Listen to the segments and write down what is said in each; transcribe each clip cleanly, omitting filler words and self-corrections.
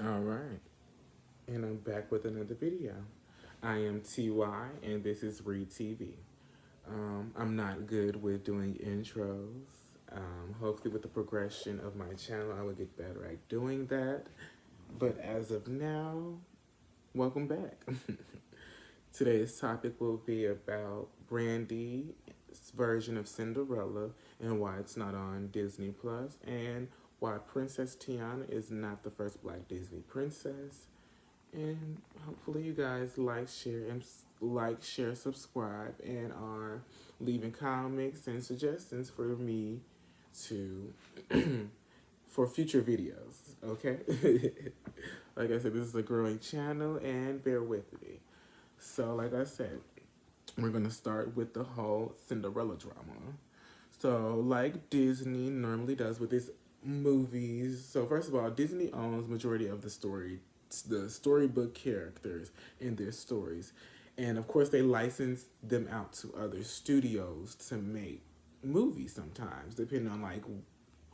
All right, and I'm back with another video. I am TY, and this is Read TV. I'm not good with doing intros. Hopefully, with the progression of my channel, I will get better at doing that. But as of now, welcome back. Today's topic will be about Brandy's version of Cinderella and why it's not on Disney Plus, and why Princess Tiana is not the first Black Disney princess. And hopefully you guys share, subscribe, and are leaving comments and suggestions for me to for future videos. Okay, like I said, this is a growing channel, and bear with me. So, like I said, we're gonna start with the whole Cinderella drama. So, like Disney normally does with its movies. So, first of all, Disney owns majority of the storybook characters in their stories, and of course, they license them out to other studios to make movies. Sometimes, depending on like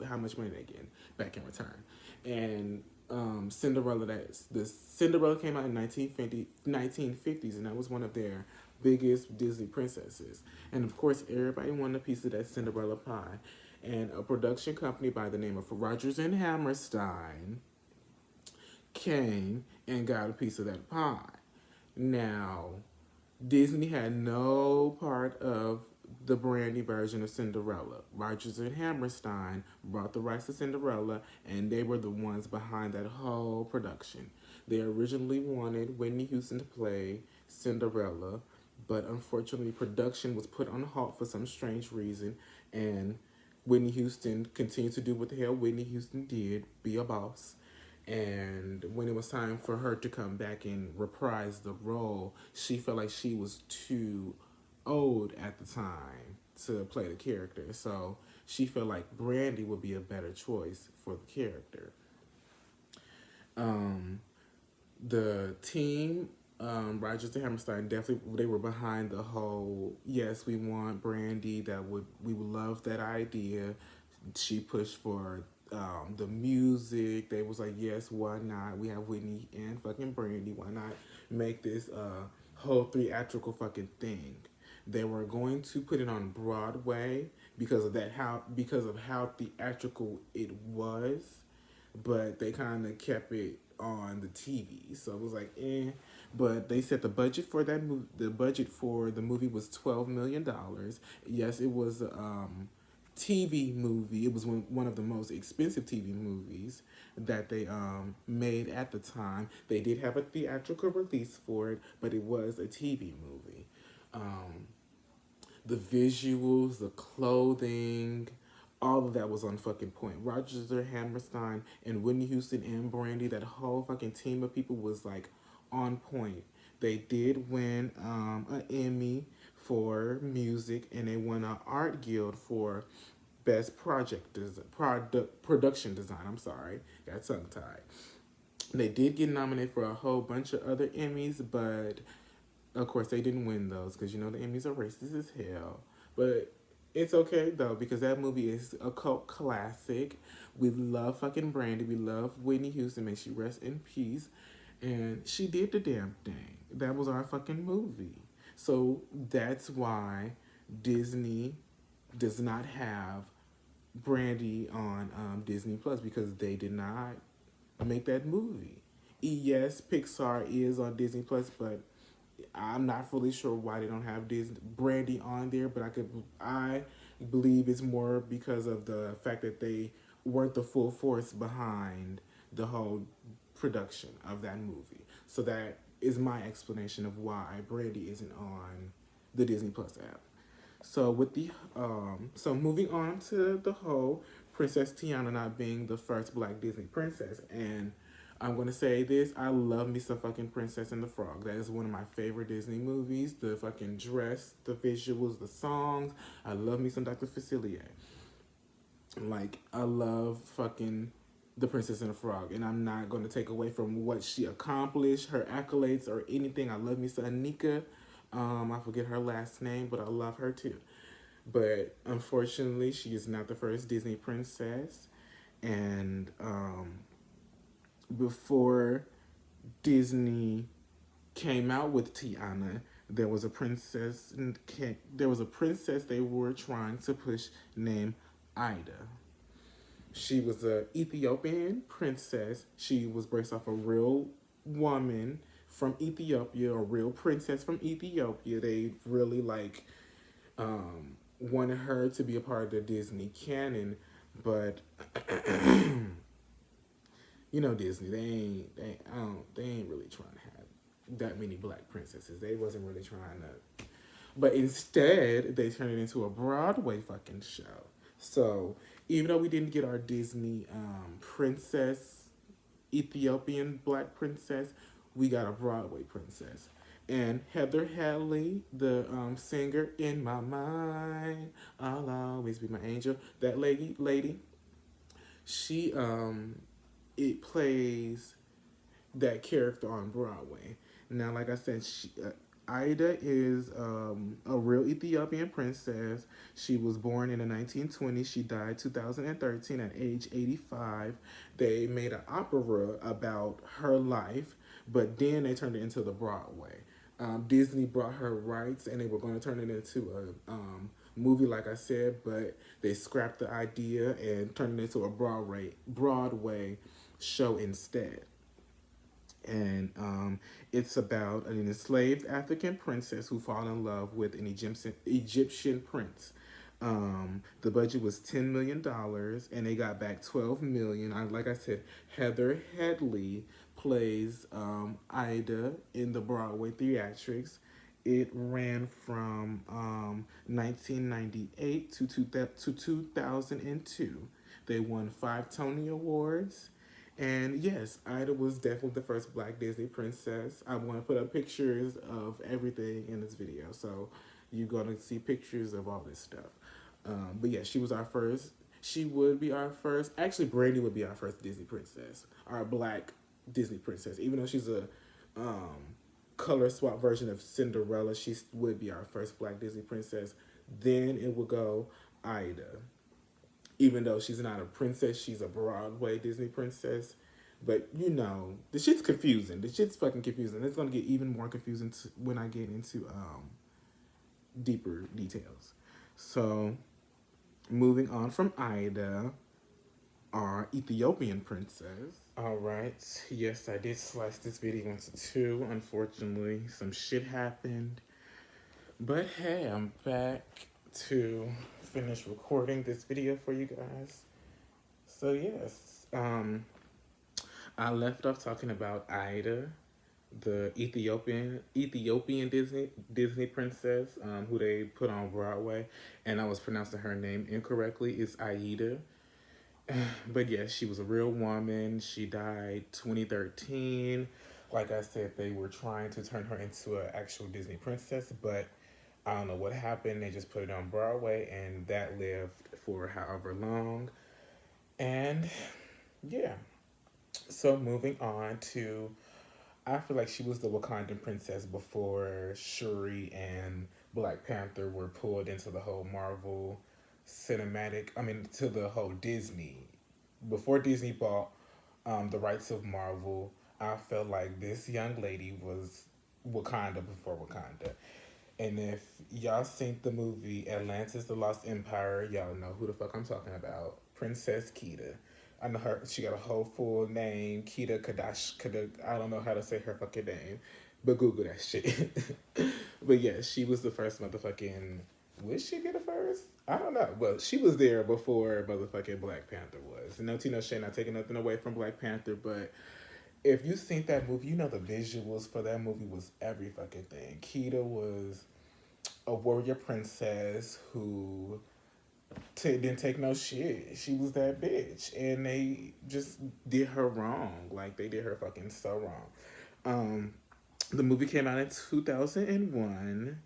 how much money they get back in return. And the Cinderella came out in 1950s, and that was one of their biggest Disney princesses. And of course, everybody wanted a piece of that Cinderella pie. And a production company by the name of Rogers and Hammerstein came and got a piece of that pie. Now, Disney had no part of the Brandy version of Cinderella. Rogers and Hammerstein brought the rights to Cinderella, and they were the ones behind that whole production. They originally wanted Whitney Houston to play Cinderella, but unfortunately, production was put on halt for some strange reason, and Whitney Houston continued to do what the hell Whitney Houston did, be a boss. And when it was time for her to come back and reprise the role, she felt like she was too old at the time to play the character. So she felt like Brandy would be a better choice for the character. Um, the team, Rogers and Hammerstein, definitely they were behind the whole. Yes, we want Brandy. We would love that idea. She pushed for the music. They was like, yes, why not? We have Whitney and fucking Brandy. Why not make this whole theatrical fucking thing? They were going to put it on Broadway because of how theatrical it was, but they kind of kept it on the TV. So it was like, eh. But they said the budget for the movie was $12 million. Yes, it was TV movie. It was one of the most expensive TV movies that they made at the time. They did have a theatrical release for it, but it was a TV movie. Um, the visuals, the clothing, all of that was on fucking point. Rogers Hammerstein and Whitney Houston and Brandy, that whole fucking team of people was like on point. They did win an Emmy for music, and they won an Art Guild for best production design. I'm sorry, got tongue tied. They did get nominated for a whole bunch of other Emmys, but of course, they didn't win those because you know the Emmys are racist as hell. But it's okay though because that movie is a cult classic. We love fucking Brandy. We love Whitney Houston. May she rest in peace. And she did the damn thing. That was our fucking movie. So that's why Disney does not have Brandy on Disney Plus, because they did not make that movie. Yes, Pixar is on Disney Plus, but I'm not fully sure why they don't have Disney Brandy on there, but I believe it's more because of the fact that they weren't the full force behind the whole production of that movie. So that is my explanation of why Brandy isn't on the Disney Plus app. So moving on to the whole Princess Tiana not being the first Black Disney princess, and I'm gonna say this: I love me some fucking Princess and the Frog. That is one of my favorite Disney movies. The fucking dress, the visuals, the songs. I love me some Dr. Facilier. Like I love fucking the Princess and the Frog, and I'm not gonna take away from what she accomplished, her accolades, or anything. I love me some Anika. I forget her last name, but I love her too. But unfortunately, she is not the first Disney princess, and before Disney came out with Tiana, there was a princess. There was a princess they were trying to push named Ida. She was a Ethiopian princess. She was based off a real woman from Ethiopia, a real princess from Ethiopia. They really wanted her to be a part of the Disney canon, but you know Disney, they ain't really trying to have that many black princesses. They wasn't really trying to, but instead they turned it into a Broadway fucking show. So even though we didn't get our Disney princess, Ethiopian black princess, we got a Broadway princess. And Heather Hadley, the singer, "In My Mind, I'll Always Be My Angel," that lady, she it plays that character on Broadway. Now, like I said, Ida is a real Ethiopian princess. She was born in the 1920s. She died 2013 at age 85. They made an opera about her life, but then they turned it into the Broadway. Disney brought her rights, and they were going to turn it into a movie, like I said, but they scrapped the idea and turned it into a Broadway show instead. And it's about an enslaved African princess who fall in love with an Egyptian prince. The budget was $10 million, and they got back 12 million. Like I said, Heather Headley plays Ida in the Broadway theatrics. It ran from 1998 to 2002. They won 5 Tony Awards. And yes, Ida was definitely the first black Disney princess. I'm going to put up pictures of everything in this video. So you're going to see pictures of all this stuff. But yeah, she was our first. She would be our first. Actually, Brandy would be our first Disney princess. Our black Disney princess. Even though she's a color swap version of Cinderella, she would be our first black Disney princess. Then it would go Ida. Even though she's not a princess, she's a Broadway Disney princess. But you know, the shit's confusing. The shit's fucking confusing. It's gonna get even more confusing when I get into deeper details. So, moving on from Ida, our Ethiopian princess. All right. Yes, I did slice this video into two. Unfortunately, some shit happened. But hey, I'm back to finish recording this video for you guys. So yes, I left off talking about Ida, the Ethiopian Disney princess, who they put on Broadway, and I was pronouncing her name incorrectly. It's Aida. But yes, she was a real woman. She died 2013. Like I said, they were trying to turn her into an actual Disney princess, but I don't know what happened. They just put it on Broadway, and that lived for however long. And yeah, so moving on to, I feel like she was the Wakandan princess before Shuri and Black Panther were pulled into the whole Marvel cinematic. I mean, to the whole Disney. Before Disney bought the rights of Marvel, I felt like this young lady was Wakanda before Wakanda. And if y'all seen the movie Atlantis: The Lost Empire, y'all know who the fuck I'm talking about. Princess Kita. I know her. She got a whole full name, Kita Kadash. I don't know how to say her fucking name, but Google that shit. But yeah, she was the first motherfucking. Was she get a first? I don't know. Well, she was there before motherfucking Black Panther was. No Tino Shea, not taking nothing away from Black Panther, but if you seen that movie, you know the visuals for that movie was every fucking thing. Kita was a warrior princess who didn't take no shit. She was that bitch, and they just did her wrong. Like they did her fucking so wrong. The movie came out in 2001.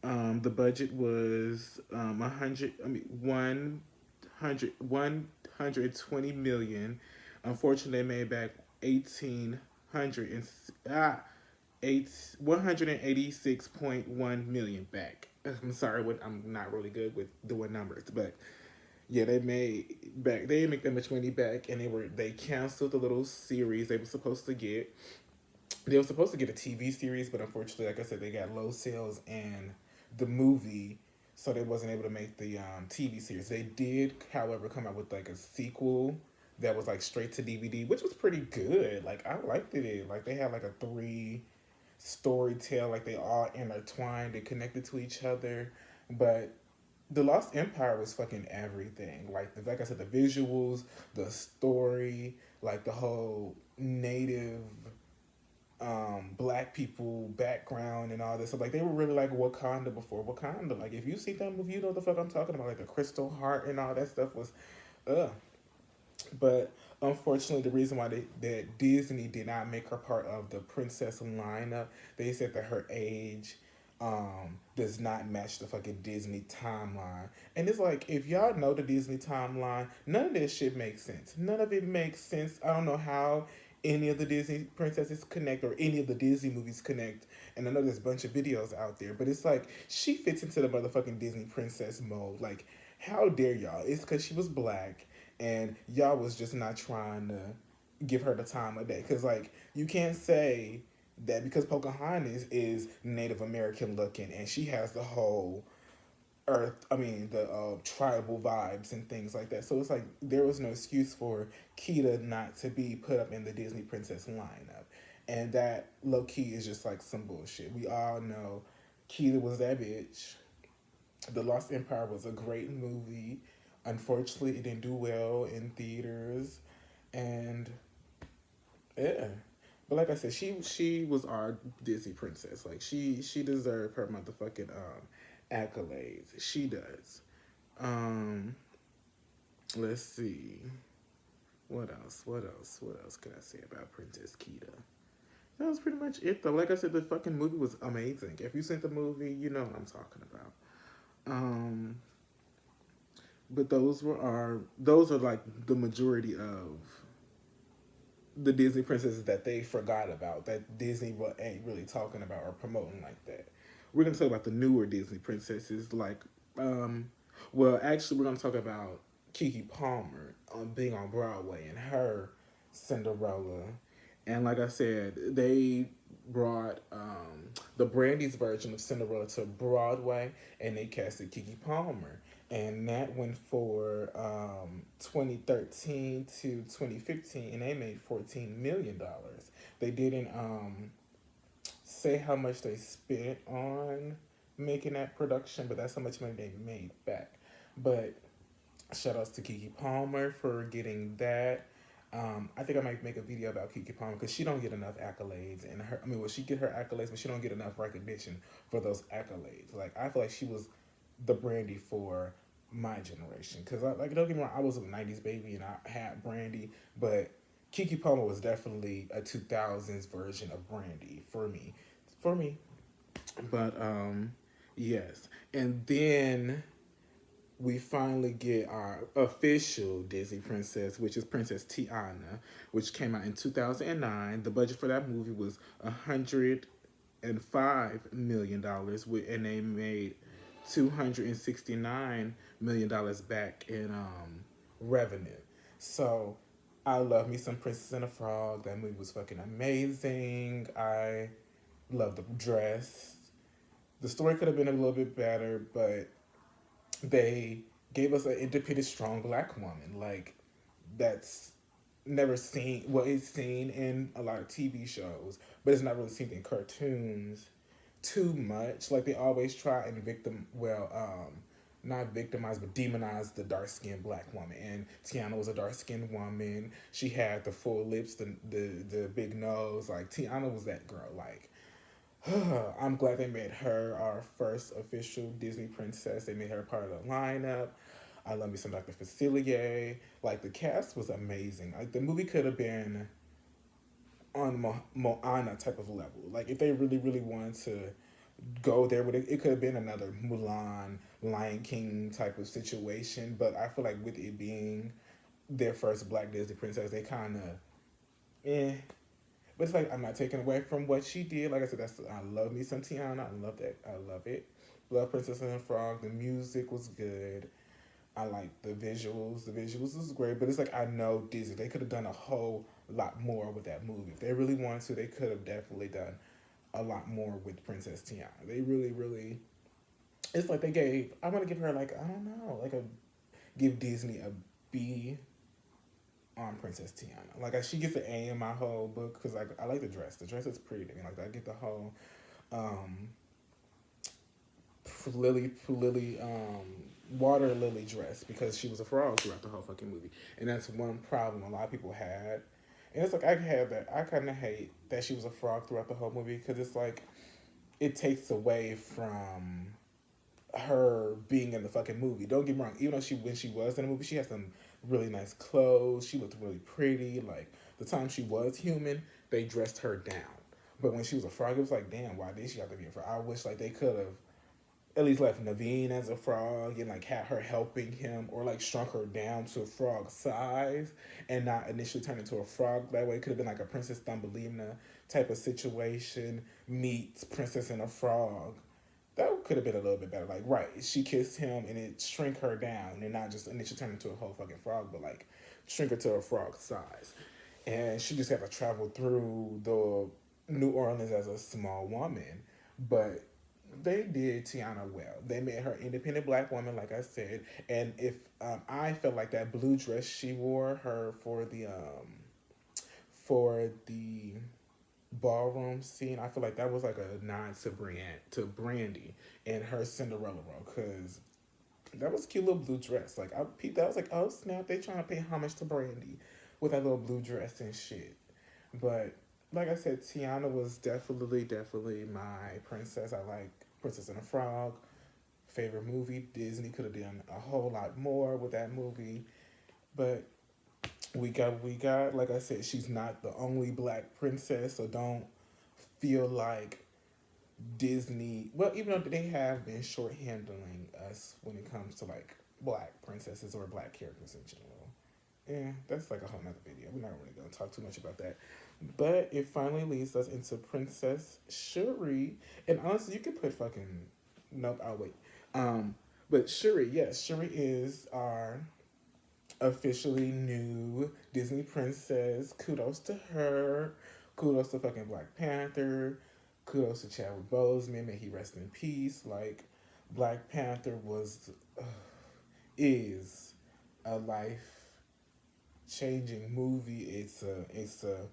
The budget was 120 million. Unfortunately, they made back 1800 and 186.1 million back. I'm sorry, I'm not really good with doing numbers, but Yeah, they made back. They didn't make that much money back, and they canceled the little series they were supposed to get. They were supposed to get a TV series, but unfortunately, like I said, they got low sales and the movie, so they wasn't able to make the TV series. They did, however, come out with like a sequel that was like straight to DVD, which was pretty good. Like I liked it. Like they had like a three story tale, like they all intertwined and connected to each other. But the Lost Empire was fucking everything. Like I said, the visuals, the story, like the whole native black people background and all this. So like they were really like Wakanda before Wakanda. Like if you see that movie, you know what the fuck I'm talking about. Like the Crystal Heart and all that stuff was uh but unfortunately, the reason why that Disney did not make her part of the princess lineup, they said that her age does not match the fucking Disney timeline. And it's like, if y'all know the Disney timeline, none of this shit makes sense. None of it makes sense. I don't know how any of the Disney princesses connect or any of the Disney movies connect. And I know there's a bunch of videos out there, but it's like she fits into the motherfucking Disney princess mode. Like, how dare y'all? It's because she was black and y'all was just not trying to give her the time of day. Because like you can't say that because Pocahontas is Native American looking and she has the whole earth, I mean the tribal vibes and things like that. So it's like there was no excuse for Keita not to be put up in the Disney princess lineup, and that low key is just like some bullshit. We all know Keita was that bitch. The Lost Empire was a great movie. Unfortunately, it didn't do well in theaters, and yeah. But like I said, she was our Disney princess. Like she deserved her motherfucking accolades. She does. Um, let's see. What else? What else? What else can I say about Princess Keita? That was pretty much it though. Like I said, the fucking movie was amazing. If you seen the movie, you know what I'm talking about. Um, but those are like the majority of the Disney princesses that they forgot about, that Disney ain't really talking about or promoting like that. We're gonna talk about the newer Disney princesses, like, well, actually, we're gonna talk about Kiki Palmer being on Broadway and her Cinderella, and like I said, they brought the Brandy's version of Cinderella to Broadway, and they casted Kiki Palmer, and that went for 2013 to 2015, and they made $14 million. They didn't say how much they spent on making that production, but that's how much money they made back. But shout outs to Kiki Palmer for getting that. I think I might make a video about Kiki Palmer because she don't get enough accolades, and her. I mean, well, she get her accolades, but she don't get enough recognition for those accolades. Like I feel like she was the Brandy for my generation. Because like don't get me wrong, I was a '90s baby and I had Brandy, but Kiki Palmer was definitely a 2000s version of Brandy for me. For me, but yes, and then we finally get our official Disney princess, which is Princess Tiana, which came out in 2009. The budget for that movie was $105 million, and they made $269 million back in revenue. So I love me some Princess and the Frog. That movie was fucking amazing. I love the dress. The story could have been a little bit better, but they gave us an independent, strong black woman. Like that's never seen. Well, it's seen in a lot of TV shows, but it's not really seen in cartoons too much. Like they always try and not victimize, but demonize the dark skinned black woman. And Tiana was a dark skinned woman. She had the full lips, the big nose. Like Tiana was that girl. Like I'm glad they made her our first official Disney princess. They made her part of the lineup. I love me some Dr. Facilier. Like the cast was amazing. Like the movie could have been on Moana type of level. Like if they really, really wanted to go there with it, it could have been another Mulan, Lion King type of situation. But I feel like with it being their first Black Disney princess, they kind of eh. But it's like I'm not taking away from what she did. Like I said, I love me some Tiana. I love that. I love it. Love Princess and the Frog. The music was good. I like the visuals. The visuals is great, but it's like I know Disney. They could have done a whole lot more with that movie. If they really wanted to, they could have definitely done a lot more with Princess Tiana. They really, really. It's like they gave. I want to give her like I don't know, like a give Disney a B on Princess Tiana. Like she gets an A in my whole book because like I like the dress. The dress is pretty. I mean, like I get the whole um, water lily dress because she was a frog throughout the whole fucking movie, and that's one problem a lot of people had. And it's like I have that. I kind of hate that she was a frog throughout the whole movie because it's like it takes away from her being in the fucking movie. Don't get me wrong. Even though when she was in the movie, she had some really nice clothes. She looked really pretty. Like the time she was human, they dressed her down. But when she was a frog, it was like, damn, why did she have to be a frog? I wish like they could have at least left Naveen as a frog and like had her helping him or like shrunk her down to a frog size and not initially turn into a frog. That way it could have been like a Princess Thumbelina type of situation meets Princess and a Frog. That could have been a little bit better. Like, right, she kissed him and it shrink her down and not just initially turn into a whole fucking frog, but like shrink her to a frog size. And she just had to travel through the New Orleans as a small woman. But they did Tiana well. They made her independent black woman, like I said. And if I felt like that blue dress she wore her for the ballroom scene, I feel like that was like a nod to Brandy and her Cinderella role, because that was a cute little blue dress. Like I peeped, that I was like, oh snap, they trying to pay homage to Brandy with that little blue dress and shit. But like I said, Tiana was definitely my princess. I like Princess and the Frog. Favorite movie. Disney could have done a whole lot more with that movie. But we got like I said, she's not the only black princess, so don't feel like Disney, well, even though they have been shorthandling us when it comes to like black princesses or black characters in general. Yeah, that's like a whole nother video. We're not really gonna talk too much about that. But it finally leads us into Princess Shuri. And honestly, you could put fucking nope, I'll wait. But Shuri, yes, Shuri is our officially new Disney princess. Kudos to her. Kudos to fucking Black Panther. Kudos to Chadwick Boseman. May he rest in peace. Like Black Panther is a life changing movie. It's a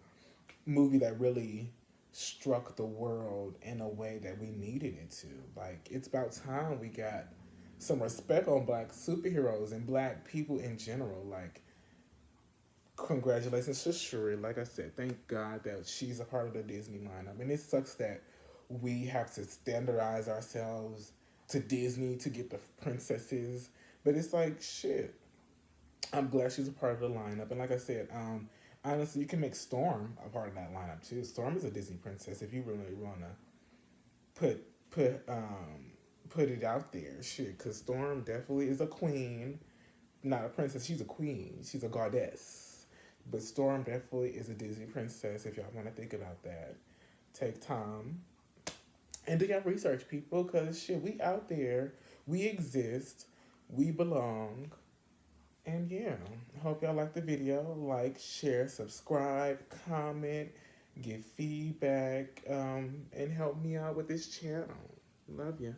movie that really struck the world in a way that we needed it to. Like it's about time we got some respect on black superheroes and black people in general. Like congratulations to Shuri. Like I said, thank God that she's a part of the Disney lineup. And it sucks that we have to standardize ourselves to Disney to get the princesses. But it's like shit. I'm glad she's a part of the lineup. And like I said, honestly, you can make Storm a part of that lineup too. Storm is a Disney princess if you really wanna put put um put it out there. Shit, cause Storm definitely is a queen, not a princess. She's a queen. She's a goddess. But Storm definitely is a Disney princess. If y'all want to think about that, take time and do your research, people. Cause shit, we out there, we exist, we belong. And yeah, hope y'all like the video. Like, share, subscribe, comment, give feedback, and help me out with this channel. Love ya.